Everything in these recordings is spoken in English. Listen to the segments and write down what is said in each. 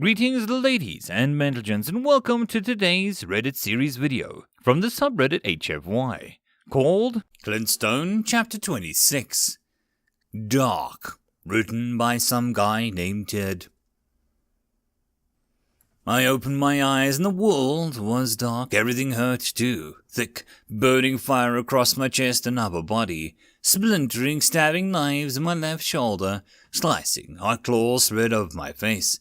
Greetings ladies and gentlemen, and welcome to today's Reddit series video from the subreddit HFY called Clint Stone Ch.26 Dark, written by some guy named Ted. I opened my eyes and the world was dark. Everything hurt too. Thick, burning fire across my chest and upper body. Splintering, stabbing knives in my left shoulder. Slicing hot claws thread over my face.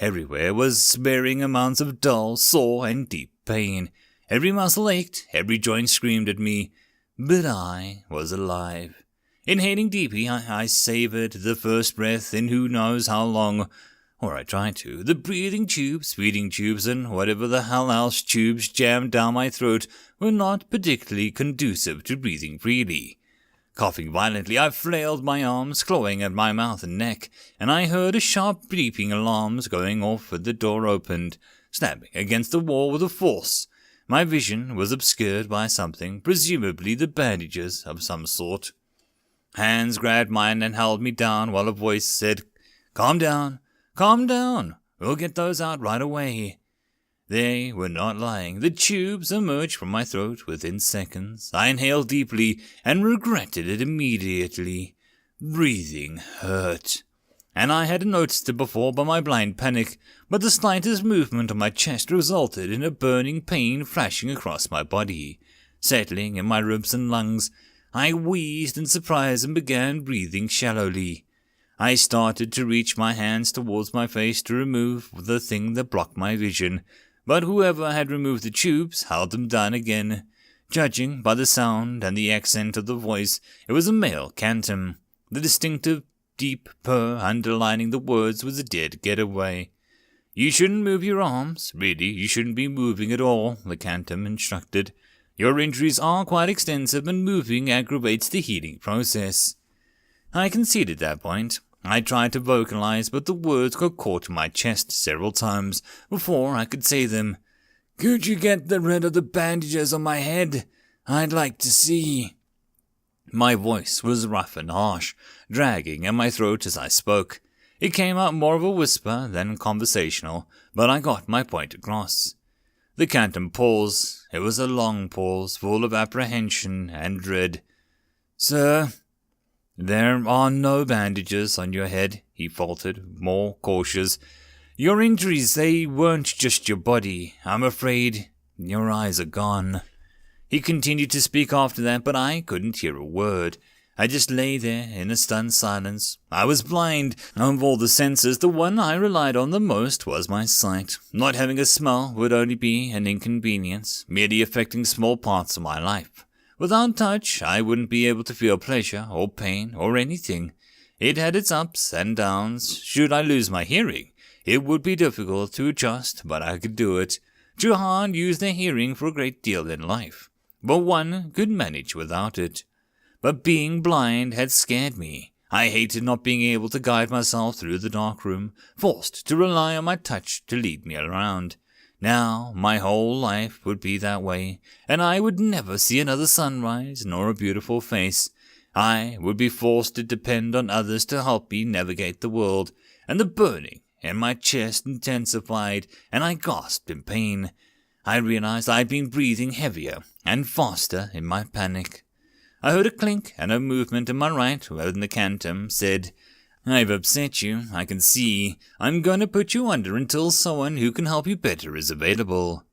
Everywhere was varying amounts of dull, sore, and deep pain. Every muscle ached, every joint screamed at me. But I was alive. Inhaling deeply, I savored the first breath in who knows how long. Or I tried to. The breathing tubes, feeding tubes, and whatever the hell else tubes jammed down my throat were not particularly conducive to breathing freely. Coughing violently, I flailed my arms, clawing at my mouth and neck, and I heard a sharp beeping alarms going off as the door opened, slamming against the wall with a force. My vision was obscured by something, presumably the bandages of some sort. Hands grabbed mine and held me down while a voice said, "Calm down, calm down, we'll get those out right away." They were not lying. The tubes emerged from my throat within seconds. I inhaled deeply and regretted it immediately. Breathing hurt. And I had noticed it before by my blind panic, but the slightest movement of my chest resulted in a burning pain flashing across my body, settling in my ribs and lungs. I wheezed in surprise and began breathing shallowly. I started to reach my hands towards my face to remove the thing that blocked my vision, but whoever had removed the tubes held them down again. Judging by the sound and the accent of the voice, it was a male Quantum. The distinctive deep purr underlining the words was a dead getaway. "You shouldn't move your arms. Really, you shouldn't be moving at all," the Quantum instructed. "Your injuries are quite extensive and moving aggravates the healing process." I conceded that point. I tried to vocalize, but the words got caught in my chest several times before I could say them. "Could you get rid of the bandages on my head? I'd like to see." My voice was rough and harsh, dragging at my throat as I spoke. It came out more of a whisper than conversational, but I got my point across. The Quantum paused. It was a long pause, full of apprehension and dread. "Sir, there are no bandages on your head," he faltered, more cautious. "Your injuries, they weren't just your body. I'm afraid your eyes are gone." He continued to speak after that, but I couldn't hear a word. I just lay there in a stunned silence. I was blind. Of all the senses, the one I relied on the most was my sight. Not having a smell would only be an inconvenience, merely affecting small parts of my life. Without touch, I wouldn't be able to feel pleasure or pain or anything. It had its ups and downs. Should I lose my hearing, it would be difficult to adjust, but I could do it. Juhan used their hearing for a great deal in life, but one could manage without it. But being blind had scared me. I hated not being able to guide myself through the dark room, forced to rely on my touch to lead me around. Now my whole life would be that way, and I would never see another sunrise nor a beautiful face. I would be forced to depend on others to help me navigate the world, and the burning in my chest intensified, and I gasped in pain. I realized I had been breathing heavier and faster in my panic. I heard a clink and a movement in my right when the Quantum said, "I've upset you, I can see. I'm going to put you under until someone who can help you better is available."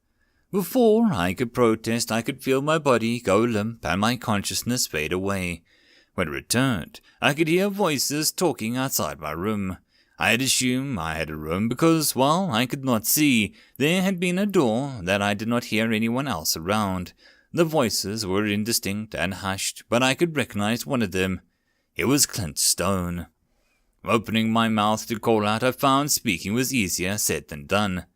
Before I could protest, I could feel my body go limp and my consciousness fade away. When it returned, I could hear voices talking outside my room. I had assumed I had a room because, while I could not see, there had been a door that I did not hear anyone else around. The voices were indistinct and hushed, but I could recognize one of them. It was Clint Stone. Opening my mouth to call out, I found speaking was easier said than done.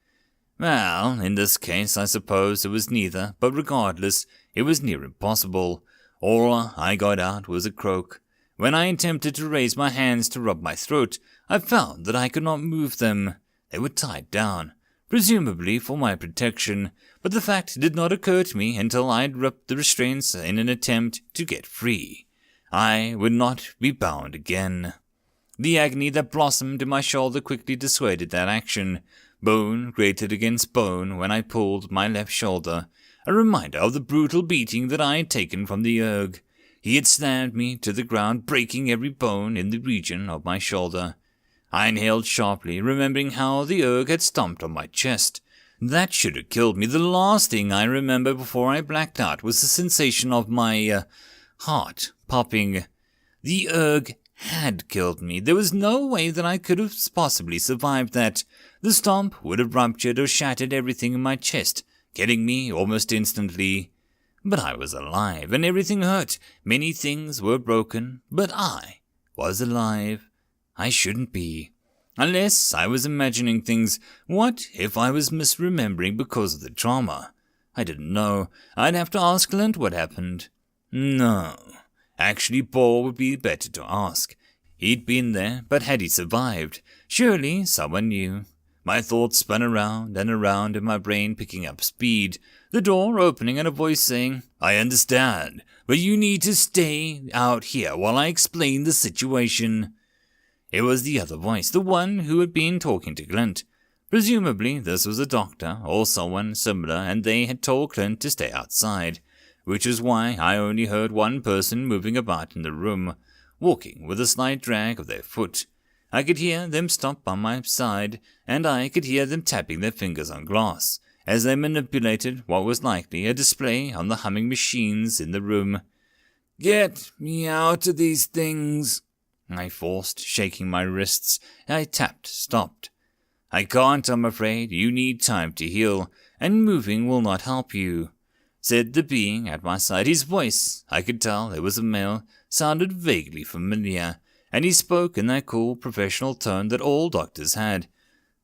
Well, in this case, I suppose it was neither, but regardless, it was near impossible. All I got out was a croak. When I attempted to raise my hands to rub my throat, I found that I could not move them. They were tied down, presumably for my protection, but the fact did not occur to me until I had ripped the restraints in an attempt to get free. I would not be bound again. The agony that blossomed in my shoulder quickly dissuaded that action. Bone grated against bone when I pulled my left shoulder, a reminder of the brutal beating that I had taken from the erg. He had slammed me to the ground, breaking every bone in the region of my shoulder. I inhaled sharply, remembering how the erg had stomped on my chest. That should have killed me. The last thing I remember before I blacked out was the sensation of my heart popping. The erg had killed me. There was no way that I could have possibly survived that. The stomp would have ruptured or shattered everything in my chest, killing me almost instantly. But I was alive, and everything hurt. Many things were broken, but I was alive. I shouldn't be. Unless I was imagining things. What if I was misremembering because of the trauma? I didn't know. I'd have to ask Clint what happened. No. Actually, Paul would be better to ask. He'd been there, but had he survived? Surely someone knew. My thoughts spun around and around in my brain, picking up speed. The door opening and a voice saying, "I understand, but you need to stay out here while I explain the situation." It was the other voice, the one who had been talking to Clint. Presumably this was a doctor or someone similar, and they had told Clint to stay outside, which is why I only heard one person moving about in the room, walking with a slight drag of their foot. I could hear them stop by my side, and I could hear them tapping their fingers on glass, as they manipulated what was likely a display on the humming machines in the room. "Get me out of these things," I forced, shaking my wrists. I tapped, stopped. "I can't, I'm afraid. You need time to heal, and moving will not help you," said the being at my side. His voice, I could tell it was a male, sounded vaguely familiar, and he spoke in that cool professional tone that all doctors had.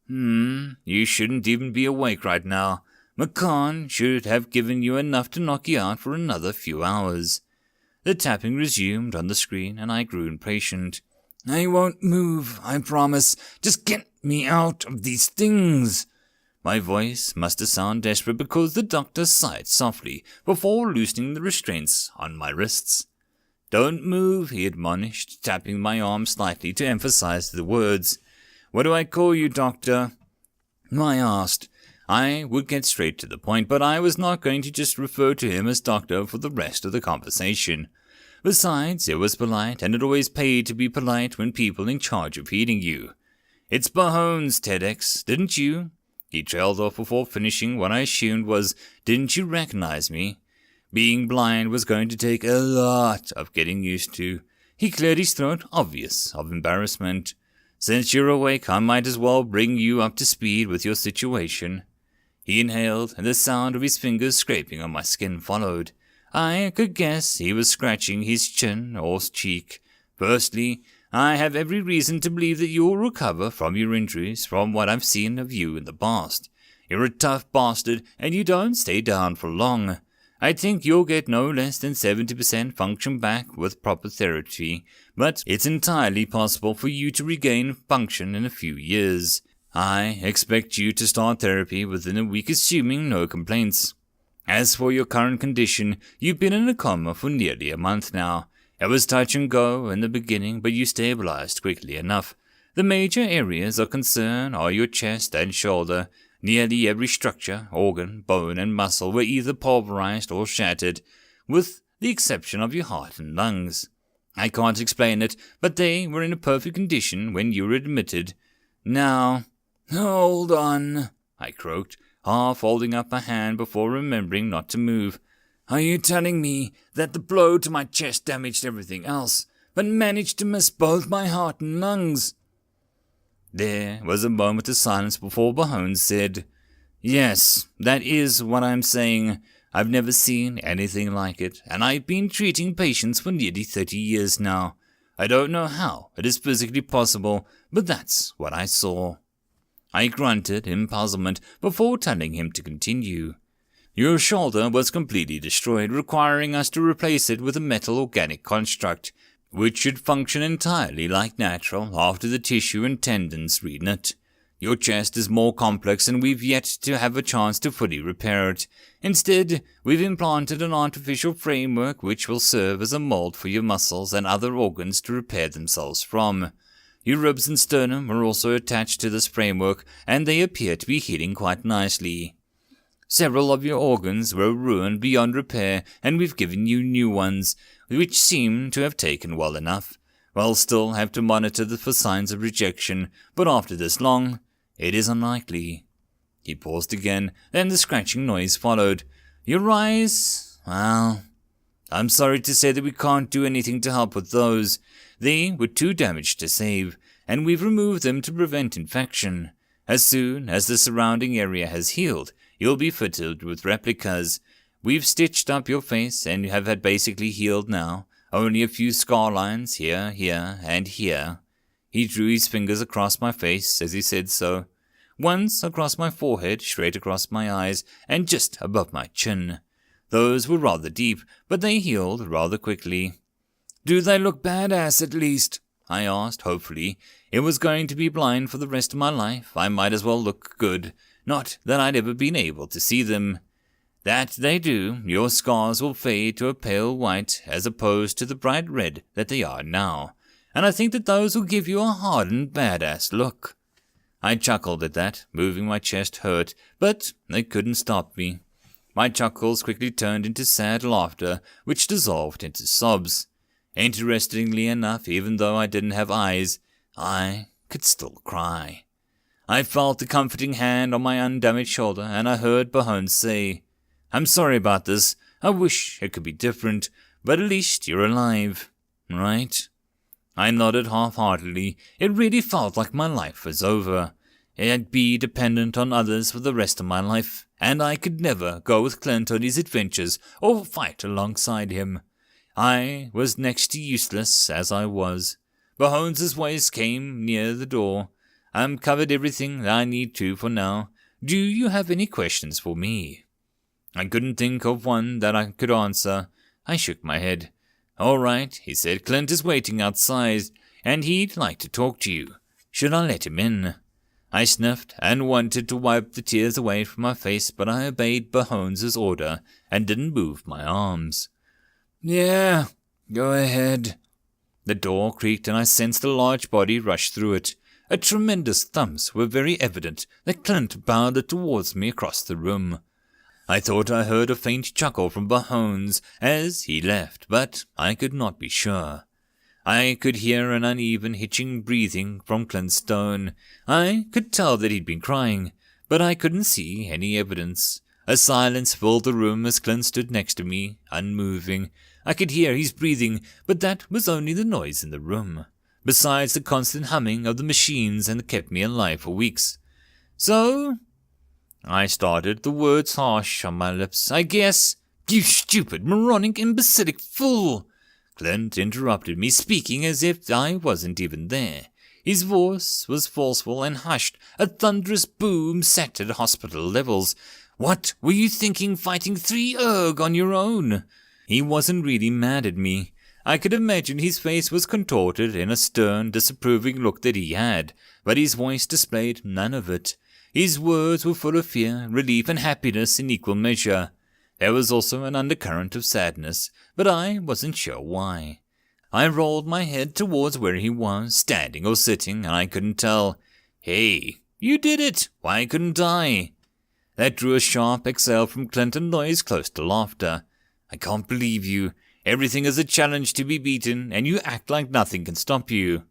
You shouldn't even be awake right now. McCann should have given you enough to knock you out for another few hours." The tapping resumed on the screen, and I grew impatient. "I won't move, I promise. Just get me out of these things." My voice must have sounded desperate because the doctor sighed softly before loosening the restraints on my wrists. "Don't move," he admonished, tapping my arm slightly to emphasize the words. "What do I call you, doctor?" I asked. I would get straight to the point, but I was not going to just refer to him as doctor for the rest of the conversation. Besides, it was polite, and it always paid to be polite when people in charge of feeding you. "It's Bahones, TEDx, didn't you?" He trailed off before finishing what I assumed was, "Didn't you recognize me?" Being blind was going to take a lot of getting used to. He cleared his throat, obvious of embarrassment. "Since you're awake, I might as well bring you up to speed with your situation." He inhaled, and the sound of his fingers scraping on my skin followed. I could guess he was scratching his chin or cheek. "Firstly, I have every reason to believe that you will recover from your injuries from what I've seen of you in the past. You're a tough bastard, and you don't stay down for long. I think you'll get no less than 70% function back with proper therapy, but it's entirely possible for you to regain function in a few years. I expect you to start therapy within a week, assuming no complaints. As for your current condition, you've been in a coma for nearly a month now. It was touch and go in the beginning, but you stabilized quickly enough. The major areas of concern are your chest and shoulder. Nearly every structure, organ, bone, and muscle were either pulverized or shattered, with the exception of your heart and lungs. I can't explain it, but they were in a perfect condition when you were admitted. Now—" "Hold on," I croaked, half holding up a hand before remembering not to move. "Are you telling me that the blow to my chest damaged everything else, but managed to miss both my heart and lungs?" There was a moment of silence before Bahones said, "Yes, that is what I'm saying. I've never seen anything like it, and I've been treating patients for nearly 30 years now. I don't know how it is physically possible, but that's what I saw." I grunted in puzzlement before telling him to continue. "Your shoulder was completely destroyed, requiring us to replace it with a metal organic construct, which should function entirely like natural after the tissue and tendons reknit. Your chest is more complex, and we've yet to have a chance to fully repair it. Instead, we've implanted an artificial framework which will serve as a mold for your muscles and other organs to repair themselves from. Your ribs and sternum are also attached to this framework, and they appear to be healing quite nicely. Several of your organs were ruined beyond repair, and we've given you new ones, which seem to have taken well enough. We'll still have to monitor for signs of rejection, but after this long, it is unlikely." He paused again, then the scratching noise followed. "Your eyes? Well, I'm sorry to say that we can't do anything to help with those. They were too damaged to save, and we've removed them to prevent infection. As soon as the surrounding area has healed, you'll be fitted with replicas. We've stitched up your face and have had basically healed now. Only a few scar lines here, and here." He drew his fingers across my face as he said so. Once across my forehead, straight across my eyes, and just above my chin. Those were rather deep, but they healed rather quickly. "Do they look badass at least?" I asked, hopefully. It was going to be blind for the rest of my life. I might as well look good. Not that I'd ever been able to see them. "That they do. Your scars will fade to a pale white, as opposed to the bright red that they are now. And I think that those will give you a hardened badass look." I chuckled at that, moving my chest hurt, but they couldn't stop me. My chuckles quickly turned into sad laughter, which dissolved into sobs. Interestingly enough, even though I didn't have eyes, I could still cry. I felt the comforting hand on my undamaged shoulder, and I heard Bohone say, "I'm sorry about this. I wish it could be different, but at least you're alive, right?" I nodded half-heartedly. It really felt like my life was over. I'd be dependent on others for the rest of my life, and I could never go with Clint on his adventures or fight alongside him. I was next to useless as I was. Bohone's voice came near the door. "I'm covered everything that I need to for now. Do you have any questions for me?" I couldn't think of one that I could answer. I shook my head. "All right," he said. "Clint is waiting outside, and he'd like to talk to you. Should I let him in?" I sniffed and wanted to wipe the tears away from my face, but I obeyed Bohone's order and didn't move my arms. "Yeah, go ahead." The door creaked and I sensed a large body rush through it. A tremendous thumps were very evident that Clint bounded towards me across the room. I thought I heard a faint chuckle from Bohone's as he left, but I could not be sure. I could hear an uneven hitching breathing from Clint Stone. I could tell that he'd been crying, but I couldn't see any evidence. A silence filled the room as Clint stood next to me, unmoving. I could hear his breathing, but that was only the noise in the room, besides the constant humming of the machines that kept me alive for weeks. "So," I started, the words harsh on my lips, "I guess—" "You stupid, moronic, imbecilic fool!" Clint interrupted me, speaking as if I wasn't even there. His voice was forceful and hushed. A thunderous boom set at hospital levels. "What were you thinking fighting 3 Urg on your own?" He wasn't really mad at me. I could imagine his face was contorted in a stern, disapproving look that he had, but his voice displayed none of it. His words were full of fear, relief, and happiness in equal measure. There was also an undercurrent of sadness, but I wasn't sure why. I rolled my head towards where he was, standing or sitting, and I couldn't tell. "Hey, you did it! Why couldn't I?" That drew a sharp exhale from Clint, a noise close to laughter. "I can't believe you. Everything is a challenge to be beaten, and you act like nothing can stop you."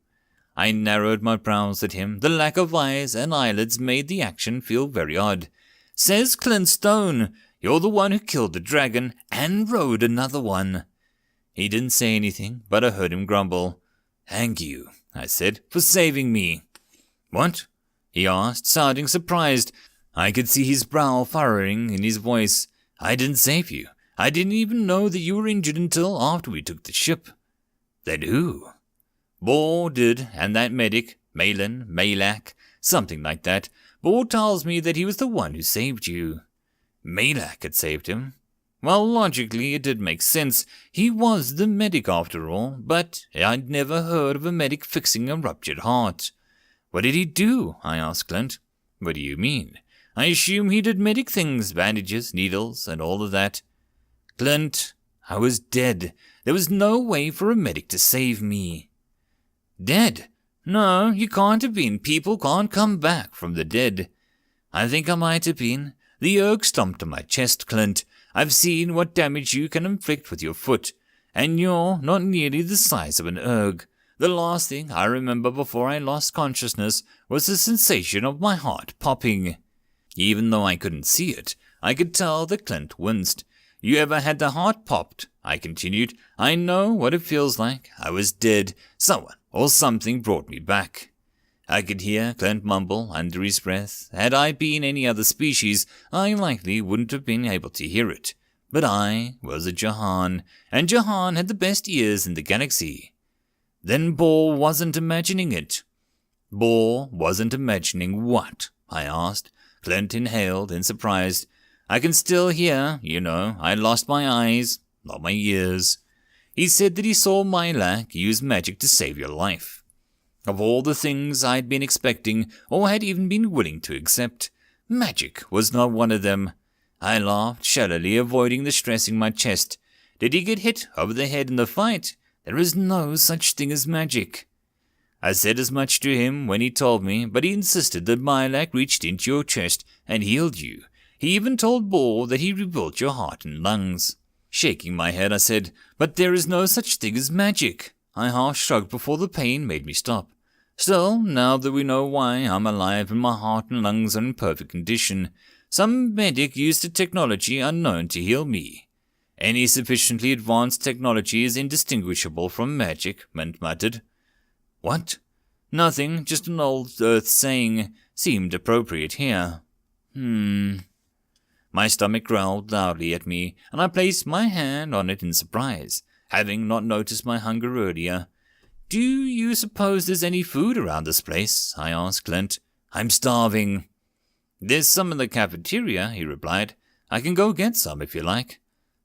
I narrowed my brows at him. The lack of eyes and eyelids made the action feel very odd. "Says Clint Stone, you're the one who killed the dragon and rode another one." He didn't say anything, but I heard him grumble. "Thank you," I said, "for saving me." "What?" he asked, sounding surprised. I could see his brow furrowing in his voice. "I didn't save you. I didn't even know that you were injured until after we took the ship." "Then who?" "Bor did, and that medic, Malak, something like that. Bor tells me that he was the one who saved you." Malak had saved him. Well, logically it did make sense. He was the medic after all, but I'd never heard of a medic fixing a ruptured heart. "What did he do?" I asked Clint. "What do you mean?" "I assume he did medic things, bandages, needles, and all of that." "Clint, I was dead. There was no way for a medic to save me." "Dead? No, you can't have been. People can't come back from the dead. I think I might have been. The erg stomped on my chest, Clint. I've seen what damage you can inflict with your foot, and you're not nearly the size of an erg. The last thing I remember before I lost consciousness was the sensation of my heart popping. Even though I couldn't see it, I could tell that Clint winced. You ever had the heart popped? I continued. I know what it feels like. I was dead. Someone or something brought me back. I could hear Clint mumble under his breath. Had I been any other species, I likely wouldn't have been able to hear it. But I was a Jahan, and Jahan had the best ears in the galaxy. Then Bor wasn't imagining it. Bor wasn't imagining what? I asked. Clint inhaled in surprise. I can still hear, I lost my eyes, not my ears. He said that he saw Mylak use magic to save your life. Of all the things I'd been expecting, or had even been willing to accept, magic was not one of them. I laughed shallowly, avoiding the stress in my chest. Did he get hit over the head in the fight? There is no such thing as magic. I said as much to him when he told me, but he insisted that Mylak reached into your chest and healed you. He even told Bor that he rebuilt your heart and lungs. Shaking my head, I said, but there is no such thing as magic. I half shrugged before the pain made me stop. Still, now that we know why I'm alive and my heart and lungs are in perfect condition, some medic used a technology unknown to heal me. Any sufficiently advanced technology is indistinguishable from magic, Mint muttered. What? Nothing, just an old Earth saying. Seemed appropriate here. My stomach growled loudly at me, and I placed my hand on it in surprise, having not noticed my hunger earlier. Do you suppose there's any food around this place? I asked Clint. I'm starving. There's some in the cafeteria, he replied. I can go get some if you like.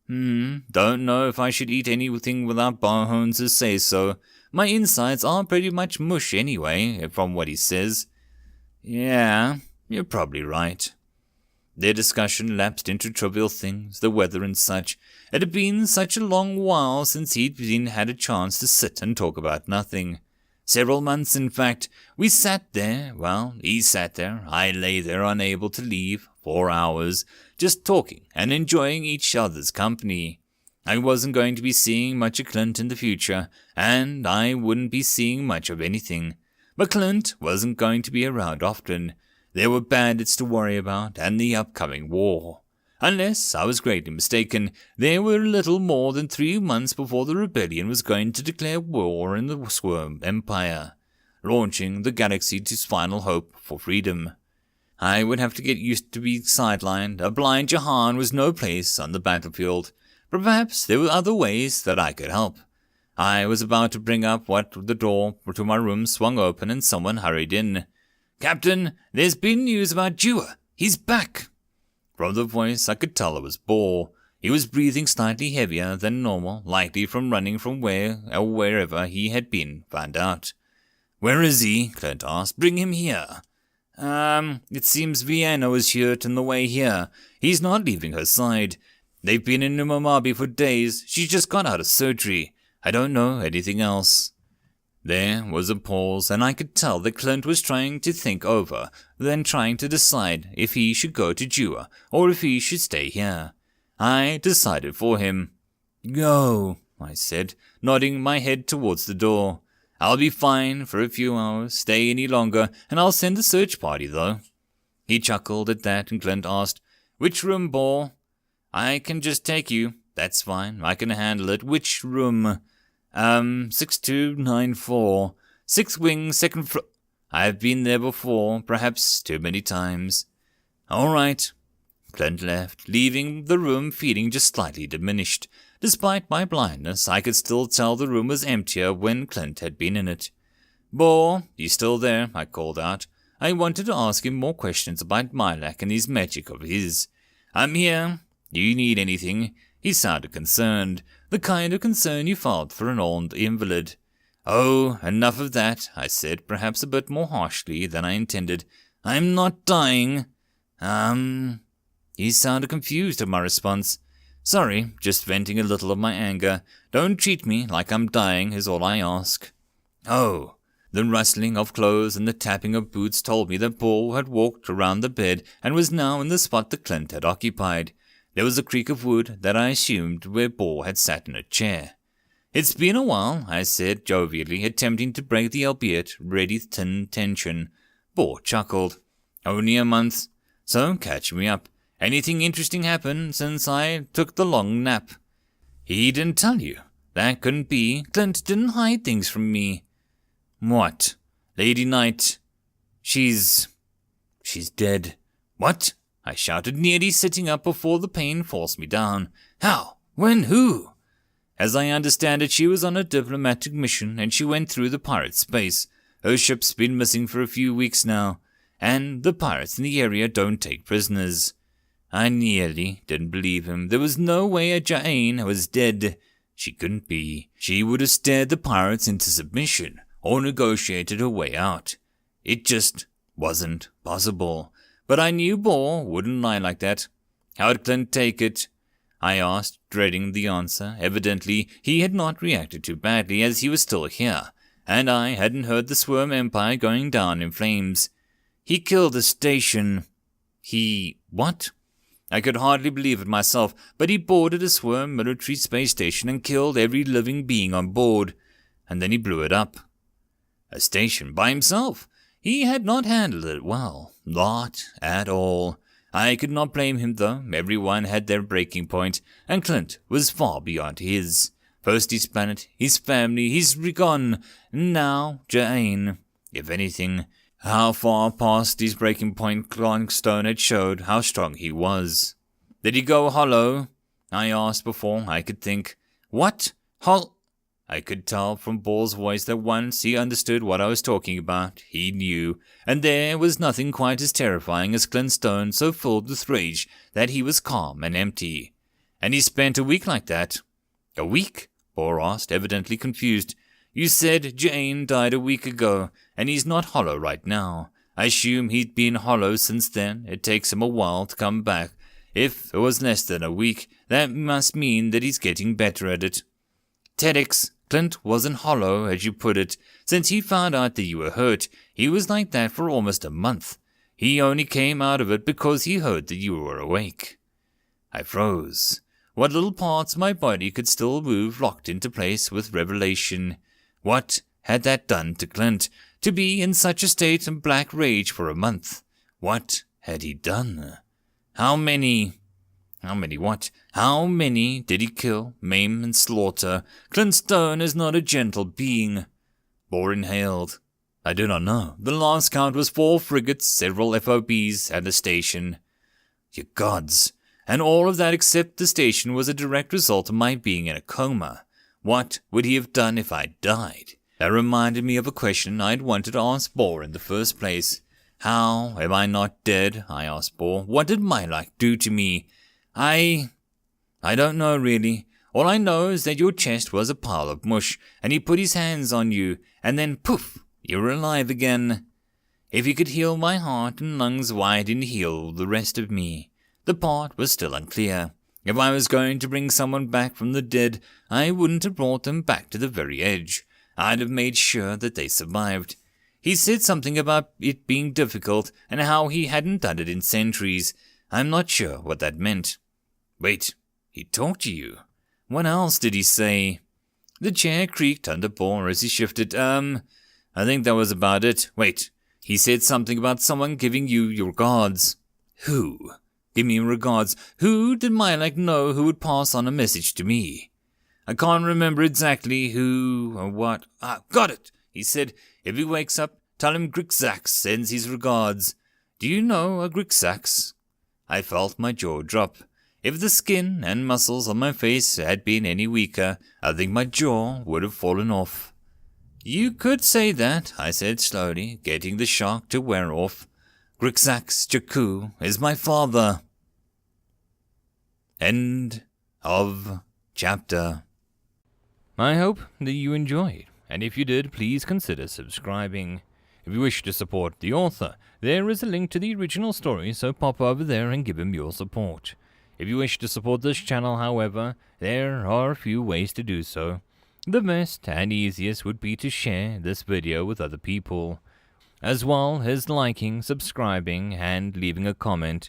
Don't know if I should eat anything without Barhones' say so. My insides are pretty much mush anyway, from what he says. Yeah, you're probably right. Their discussion lapsed into trivial things, the weather and such. It had been such a long while since he'd had a chance to sit and talk about nothing. Several months, in fact. We sat there, he sat there, I lay there unable to leave, 4 hours, just talking and enjoying each other's company. I wasn't going to be seeing much of Clint in the future, and I wouldn't be seeing much of anything. But Clint wasn't going to be around often. There were bandits to worry about, and the upcoming war. Unless I was greatly mistaken, there were little more than 3 months before the rebellion was going to declare war in the Swarm Empire, launching the galaxy to its final hope for freedom. I would have to get used to being sidelined. A blind Jahan was no place on the battlefield. But perhaps there were other ways that I could help. I was about to bring up what the door to my room swung open and someone hurried in. Captain, there's been news about Dewar. He's back. From the voice, I could tell it was Bor. He was breathing slightly heavier than normal, likely from running from wherever he had been found out. Where is he? Clint asked. Bring him here. It seems Vienna was hurt on the way here. He's not leaving her side. They've been in Numamabi for days. She's just got out of surgery. I don't know anything else. There was a pause, and I could tell that Clint was trying to think over, then trying to decide if he should go to Dewar or if he should stay here. I decided for him. Go, I said, nodding my head towards the door. I'll be fine for a few hours. Stay any longer, and I'll send a search party, though. He chuckled at that, and Clint asked, Which room, Bor? I can just take you. That's fine. I can handle it. Which room? 6294. 6th wing, 2nd floor. I've been there before, perhaps too many times. All right. Clint left, leaving the room feeling just slightly diminished. Despite my blindness, I could still tell the room was emptier when Clint had been in it. Bor, you still there? I called out. I wanted to ask him more questions about Mylak and his magic of his. I'm here. Do you need anything? He sounded concerned, the kind of concern you felt for an old invalid. Oh, enough of that, I said, perhaps a bit more harshly than I intended. I'm not dying. He sounded confused at my response. Sorry, just venting a little of my anger. Don't treat me like I'm dying is all I ask. Oh, The rustling of clothes and the tapping of boots told me that Paul had walked around the bed and was now in the spot that Clint had occupied. There was a creak of wood that I assumed where Paul had sat in a chair. "It's been a while," I said jovially, attempting to break the albeit ready thin tension. Paul chuckled. "Only a month. So catch me up. Anything interesting happened since I took the long nap?" "He didn't tell you. That couldn't be. Clint didn't hide things from me." "What?" "Lady Knight. She's dead." "What?" I shouted, nearly sitting up before the pain forced me down. "How? When? Who?" "As I understand it, she was on a diplomatic mission and she went through the pirate space. Her ship's been missing for a few weeks now, and the pirates in the area don't take prisoners." I nearly didn't believe him. There was no way a Jane was dead. She couldn't be. She would have stared the pirates into submission or negotiated her way out. It just wasn't possible. But I knew Boar wouldn't lie like that. "How'd Clint take it?" I asked, dreading the answer. Evidently, he had not reacted too badly, as he was still here, and I hadn't heard the Swarm Empire going down in flames. "He killed the station." "He... what?" I could hardly believe it myself, but he boarded a Swarm military space station and killed every living being on board, and then he blew it up. A station by himself. He had not handled it well. Not at all. I could not blame him, though. Everyone had their breaking point, and Clint was far beyond his. First his planet, his family, his Recon, and now Jane. If anything, how far past his breaking point Clint Stone had showed how strong he was. "Did he go hollow?" I asked before I could think. "What? I could tell from Ball's voice that once he understood what I was talking about, he knew, and there was nothing quite as terrifying as Clint Stone so filled with rage that he was calm and empty. "And he spent a week like that?" "A week?" Ball asked, evidently confused. "You said Jane died a week ago, and he's not hollow right now. I assume he'd been hollow since then. It takes him a while to come back. If it was less than a week, that must mean that he's getting better at it." "TEDx, Clint wasn't hollow, as you put it. Since he found out that you were hurt, he was like that for almost a month. He only came out of it because he heard that you were awake." I froze. What little parts of my body could still move locked into place with revelation. What had that done to Clint, to be in such a state of black rage for a month? What had he done? How many what? How many did he kill, maim, and slaughter? Clint Stone is not a gentle being. Boar inhaled. "I do not know. The last count was 4 frigates, several FOBs, and a station." "Ye gods! And all of that except the station was a direct result of my being in a coma. What would he have done if I died?" That reminded me of a question I'd wanted to ask Boar in the first place. "How am I not dead?" I asked Boar. "What did my luck do to me?" I don't know, really. All I know is that your chest was a pile of mush, and he put his hands on you, and then, poof, you were alive again. If he could heal my heart and lungs, why didn't he heal the rest of me? The part was still unclear. If I was going to bring someone back from the dead, I wouldn't have brought them back to the very edge. I'd have made sure that they survived. He said something about it being difficult, and how he hadn't done it in centuries. I'm not sure what that meant. Wait, he talked to you? What else did he say? The chair creaked under Boar as he shifted. I think that was about it. Wait, he said something about someone giving you your regards. Who? Give me regards. Who did Mylak know who would pass on a message to me? I can't remember exactly who or what. Got it. He said, if he wakes up, tell him Grixax sends his regards. Do you know a Grixax? I felt my jaw drop. If the skin and muscles on my face had been any weaker, I think my jaw would have fallen off. You could say that, I said slowly, getting the shock to wear off. Grixax Jakku is my father. End of chapter. I hope that you enjoyed, and if you did, please consider subscribing. If you wish to support the author, there is a link to the original story, so pop over there and give him your support. If you wish to support this channel, however, there are a few ways to do so. The best and easiest would be to share this video with other people, as well as liking, subscribing, and leaving a comment.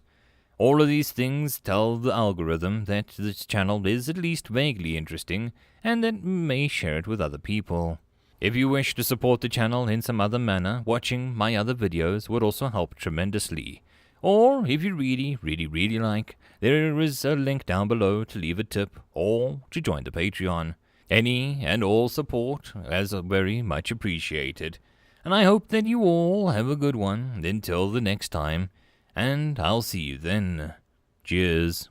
All of these things tell the algorithm that this channel is at least vaguely interesting, and that may share it with other people. If you wish to support the channel in some other manner, watching my other videos would also help tremendously. Or, if you really like, there is a link down below to leave a tip, or to join the Patreon. Any and all support is very much appreciated. And I hope that you all have a good one until the next time, and I'll see you then. Cheers.